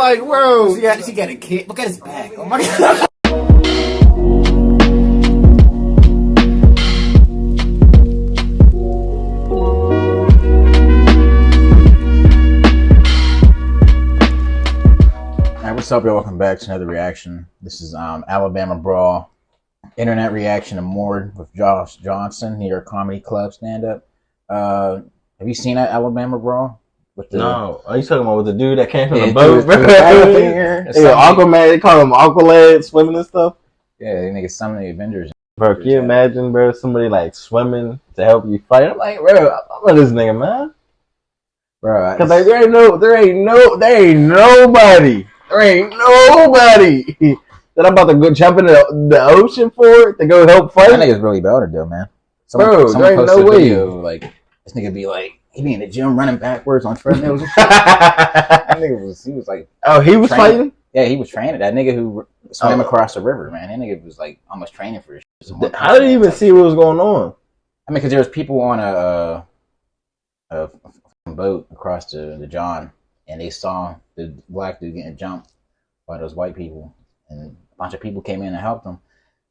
like, bro. She got a kid. Look at his back. Oh my God. What's up, y'all? Welcome back to another reaction. This is Alabama Brawl, internet reaction and more with Josh Johnson, your comedy club stand-up. Have you seen that Alabama Brawl? No, are you talking about with the dude that came from the boat? boat? Aquaman, they call him Aqualad, swimming and stuff. Yeah, they make some of the Avengers. Bro, can you imagine, bro, somebody like swimming to help you fight? I'm like, bro, I love this nigga, man. Bro, because like, there ain't nobody that I'm about to go jump into the ocean for to go help fight. That nigga's really about it though, man. Someone there ain't no way. Video, like this nigga be like, he be in the gym running backwards on treadmills. That nigga he was like, oh, he was fighting. Yeah, he was training. That nigga who swam across the river, man. That nigga was like almost training for this shit. How did he even see what was going on? I mean, because there was people on a boat across the John, and they saw the black dude getting jumped by those white people, and a bunch of people came in and helped him.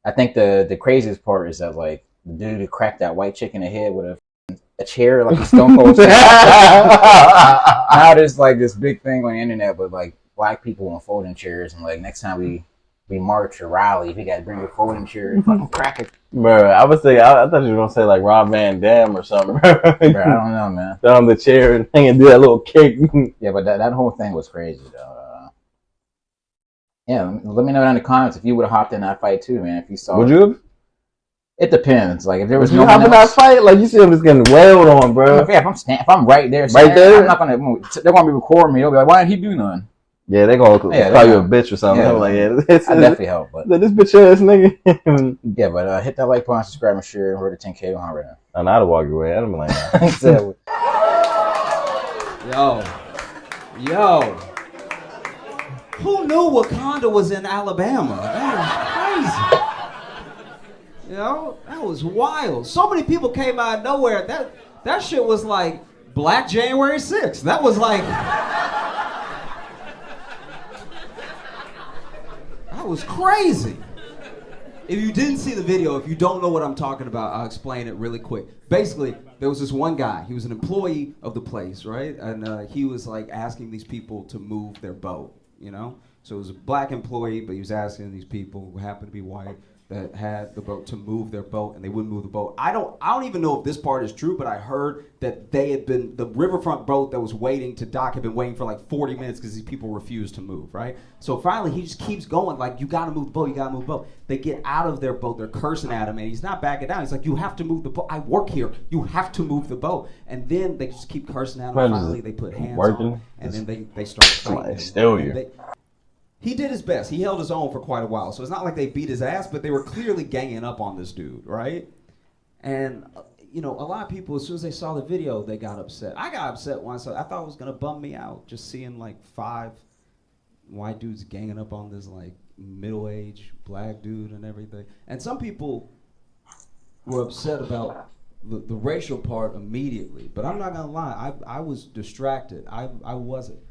I think the craziest part is that like the dude who cracked that white chick in the head with a chair, like a Stone Cold chair. Now there's like this big thing on the internet with like black people on folding chairs, and like next time we march or rally, if you got to bring your folding chair and fucking crack it. Bro, I thought you were gonna say like Rob Van Dam or something. Bro, I don't know, man. Sit on the chair and hang and do that little kick. Yeah, but that whole thing was crazy though. Yeah, let me know down in the comments if you would have hopped in that fight too, man. If you saw, would you have? It depends. Like if there was no hop in that fight, like you see him just getting wailed on, bro. If I'm right there, I'm not gonna. They're gonna be recording me. They'll be like, "Why didn't he do none?" Yeah, they're gonna call you a bitch or something. Yeah, I'm like, yeah, I definitely help. But this bitch ass nigga. Yeah, but hit that like button, subscribe, and share. We're at 10K on right now. I'm not to walk away. I'm like, yo. Who knew Wakanda was in Alabama? That was crazy. You know, that was wild. So many people came out of nowhere. That shit was like Black January 6th. That was like... That was crazy. If you didn't see the video, if you don't know what I'm talking about, I'll explain it really quick. Basically, there was this one guy. He was an employee of the place, right? And he was like asking these people to move their boat, you know? So it was a black employee, but he was asking these people who happened to be white that had the boat to move their boat, and they wouldn't move the boat. I don't even know if this part is true, but I heard that the riverfront boat that was waiting to dock had been waiting for like 40 minutes because these people refused to move, right? So finally he just keeps going like, you gotta move the boat, you gotta move the boat. They get out of their boat, they're cursing at him, and he's not backing down. He's like, you have to move the boat, I work here, you have to move the boat. And then they just keep cursing at him, and finally they put hands on him, and then they start fighting. Still you. He did his best. He held his own for quite a while. So it's not like they beat his ass, but they were clearly ganging up on this dude, right? And, you know, a lot of people, as soon as they saw the video, they got upset. I got upset once. I thought it was going to bum me out just seeing like 5 white dudes ganging up on this like middle-aged black dude and everything. And some people were upset about the racial part immediately. But I'm not going to lie. I was distracted. I wasn't.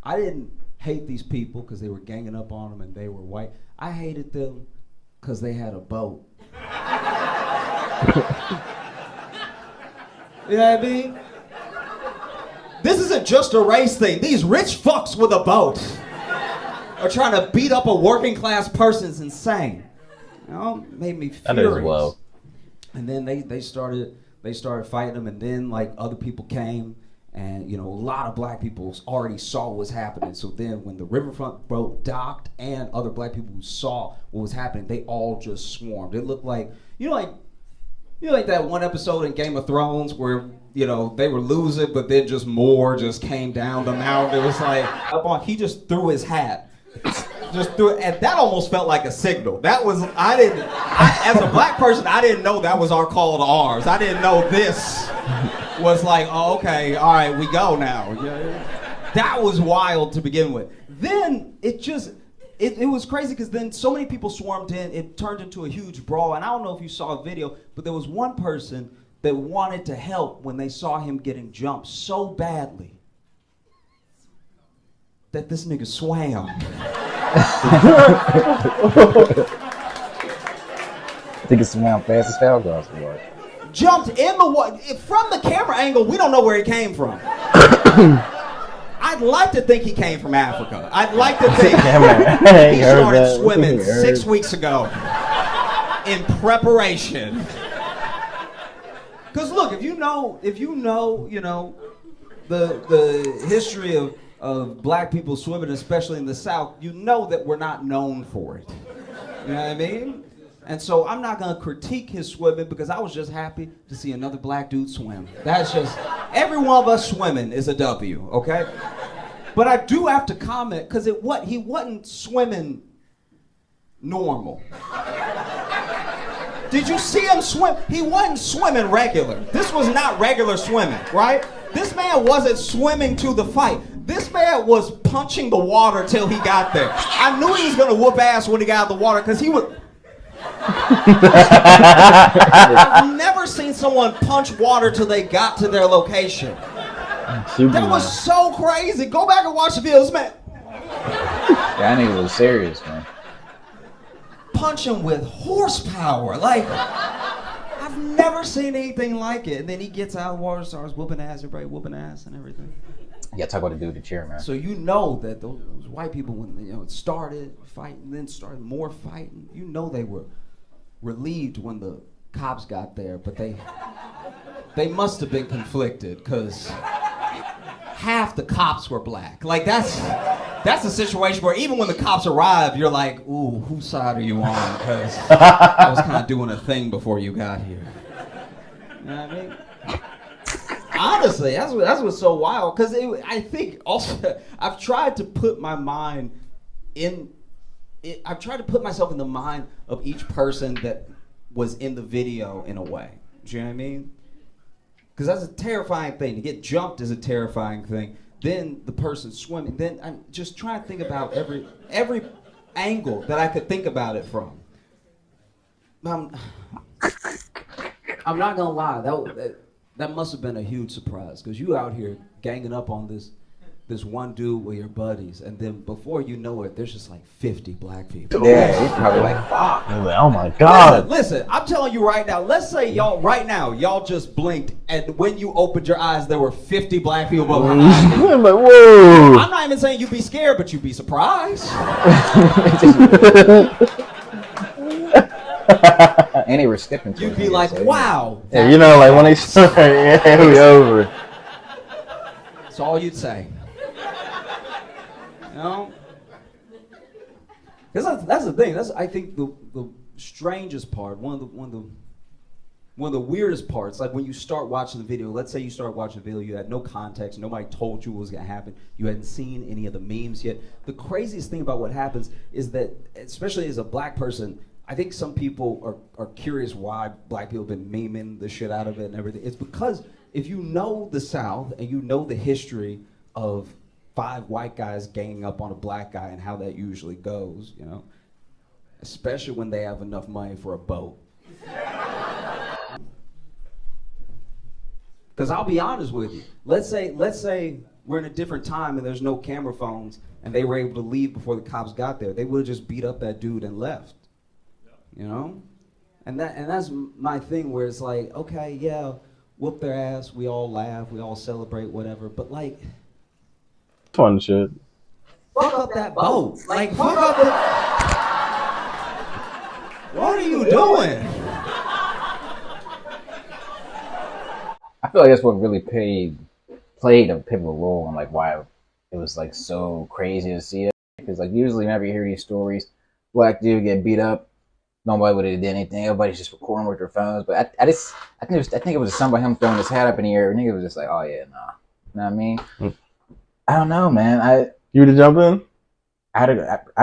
I didn't hate these people because they were ganging up on them and they were white. I hated them because they had a boat. You know what I mean? This isn't just a race thing. These rich fucks with a boat are trying to beat up a working class person. Is insane. You know, made me furious. That is low. And then they started fighting them, and then like other people came. And, you know, a lot of black people already saw what was happening. So then when the riverfront boat docked and other black people who saw what was happening, they all just swarmed. It looked like, like that one episode in Game of Thrones where, you know, they were losing, but then just more just came down the mountain. It was like, he just threw his hat. Just threw it. And that almost felt like a signal. That was, as a black person, I didn't know that was our call to arms. I didn't know this was like, oh, okay, all right, we go now. That was wild to begin with. Then it was crazy because then so many people swarmed in, it turned into a huge brawl. And I don't know if you saw a video, but there was one person that wanted to help when they saw him getting jumped so badly that this nigga swam. Think it's swam fast as hell across the water. Jumped in the water. From the camera angle, we don't know where he came from. I'd like to think he came from Africa. I'd like to think he started swimming 6 weeks ago in preparation. Because look, if you know, the history of black people swimming, especially in the South, you know that we're not known for it. You know what I mean? And so I'm not gonna critique his swimming because I was just happy to see another black dude swim. That's just, every one of us swimming is a W, okay? But I do have to comment because he wasn't swimming normal. Did you see him swim? He wasn't swimming regular. This was not regular swimming, right? This man wasn't swimming to the fight. This man was punching the water till he got there. I knew he was gonna whoop ass when he got out of the water because he would. I've never seen someone punch water till they got to their location. That was so crazy. Go back and watch the videos, man. That nigga was serious, man. Punching with horsepower. Like, I've never seen anything like it. And then he gets out of the water, starts whooping ass, everybody whooping ass and everything. Yeah, talk about the dude with the chair, man. So you know that those white people, when it started fighting, then started more fighting, you know they were relieved when the cops got there, but they must have been conflicted because half the cops were black. Like that's a situation where even when the cops arrive, you're like, ooh, whose side are you on? Because I was kind of doing a thing before you got here. You know what I mean? Honestly, that's what's so wild. Because I think also I've tried to put my mind in. I've tried to put myself in the mind of each person that was in the video in a way. Do you know what I mean? Because that's a terrifying thing. To get jumped is a terrifying thing. Then the person swimming. Then I'm just trying to think about every angle that I could think about it from. I'm not gonna lie. That must have been a huge surprise because you out here ganging up on this one dude with your buddies, and then before you know it, there's just like 50 black people. Yeah, he's probably like, fuck. Oh my God. Listen, I'm telling you right now, let's say y'all just blinked, and when you opened your eyes, there were 50 black people behind you. I'm like, whoa. I'm not even saying you'd be scared, but you'd be surprised. And they were skipping. You'd be like, wow. Yeah, you know, like when they start, yeah, we over. That's all you'd say. You know? Because that's the thing. That's, I think, the strangest part. One of the weirdest parts. Like when you start watching the video. Let's say you start watching the video. You had no context. Nobody told you what was gonna happen. You hadn't seen any of the memes yet. The craziest thing about what happens is that, especially as a black person, I think some people are curious why black people have been memeing the shit out of it and everything. It's because if you know the South and you know the history of 5 white guys ganging up on a black guy and how that usually goes, you know, especially when they have enough money for a boat. Because I'll be honest with you. Let's say we're in a different time and there's no camera phones and they were able to leave before the cops got there. They would have just beat up that dude and left. You know? And that's my thing where it's like, okay, yeah, whoop their ass, we all laugh, we all celebrate, whatever, but like, Fun shit. fuck up that boat. Like, fuck up the... What are you doing? I feel like that's what really played a pivotal role in like why it was like so crazy to see it. Because like usually whenever you hear these stories, black dude get beat up, nobody would have did anything. Everybody's just recording with their phones. But I think it was somebody him throwing his hat up in the air. And nigga was just like, oh yeah, nah. You know what I mean? I don't know, man. You would have jumped in? I would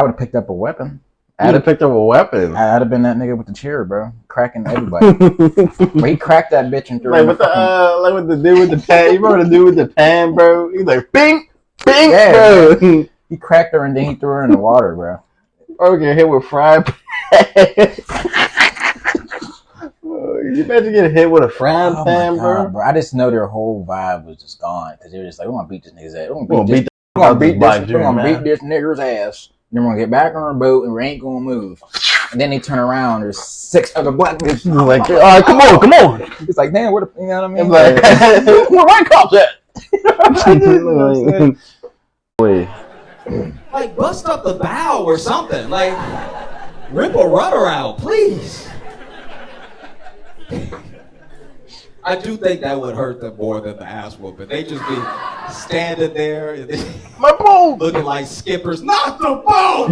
have picked up a weapon. I'd have picked up a weapon. I'd have been that nigga with the chair, bro, cracking everybody. But he cracked that bitch and threw like with like with the dude with the pan. You remember the dude with the pan, bro? He's like, bing, bing, yeah, bro. He cracked her and then he threw her in the water, bro. Or get hit with fried pan. You imagine getting hit with a frying pan, God, bro? I just know their whole vibe was just gone because they were just like, we want to beat this nigga's ass. We want to beat We're gonna beat this nigger's ass. Then we're gonna get back on our boat and we ain't gonna move. And then they turn around. There's 6 other black bitches. Like, all right, come on. It's like, damn, where the, you know what I mean? Like, where my cops at? Wait. Like, bust up the bow or something. Like, rip a rudder out, please. I do think that would hurt them more than the ass whooping. They just be standing there and My boat! looking like skippers. Not the boat!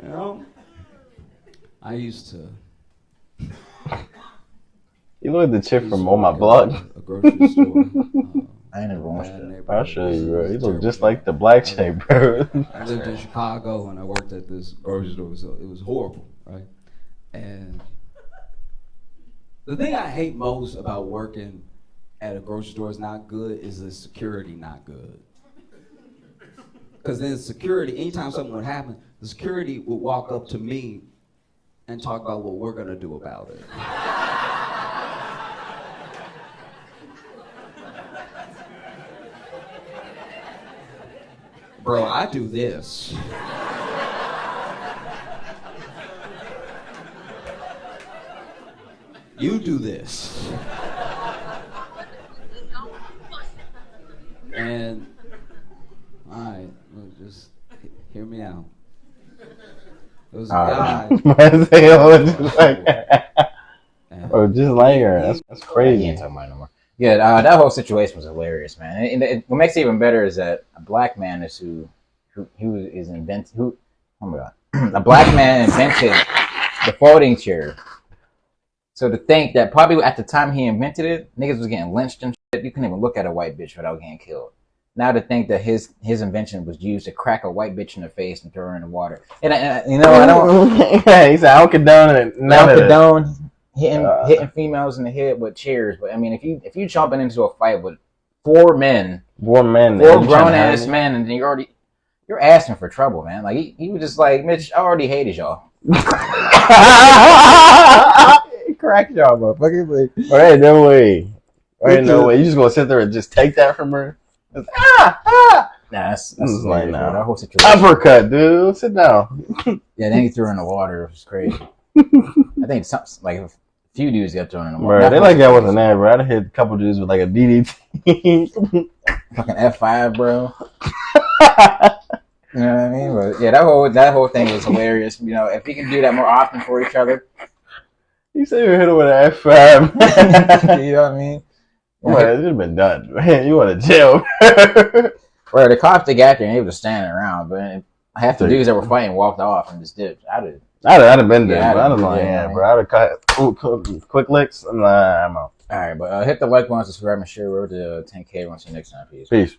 You know? I used to. You look at the chick from on my block. A grocery store. I ain't never watched that. I'll show you, bro. You look just like the black chick, bro. I lived in Chicago and I worked at this grocery store. So it was horrible, right? And the thing I hate most about working at a grocery store is not good is the security not good. Because then security, anytime something would happen, the security would walk up to me and talk about what we're gonna do about it. Bro, I do this. You do this. And, alright, look, just hear me out. There was a guy. Just like her. That's crazy. I can't talk about it no more. Yeah, that whole situation was hilarious, man. And what makes it even better is that a black man is who is invented. Oh my god, a black man invented the folding chair. So to think that probably at the time he invented it, niggas was getting lynched and shit. You couldn't even look at a white bitch without getting killed. Now to think that his invention was used to crack a white bitch in the face and throw her in the water. And you know, I don't. He said, I don't condone it. I don't condone hitting females in the head with chairs. But I mean, if you jumping into a fight with four grown ass men, and you're asking for trouble, man. Like he was just like, Mitch, I already hated y'all. Crack y'all, motherfucker. Like, ain't no way. Ain't no way. You just gonna sit there and just take that from her? Nah, that's like, nah. That whole situation. Uppercut, dude. Sit down. Yeah, then he threw her in the water. It was crazy. I think like a few dudes got thrown in the water. Bro, they like that wasn't there, bro. I'd hit a couple dudes with like a DDT. Fucking F5, bro. You know what I mean? But yeah, that whole thing was hilarious. You know, if we can do that more often for each other. You say you hit him with an F5. You know what I mean? Well, it should have been done, man. You want to jail. Well, the cops, they got there and they was standing around, but half the dudes that were fighting walked off and just dipped. I'd have been there. I'd have like, bro. I'd have cut quick licks. I'm like, I'm out. All right, but hit the like button, subscribe, and share. We're to 10K. We'll see you next time. Peace.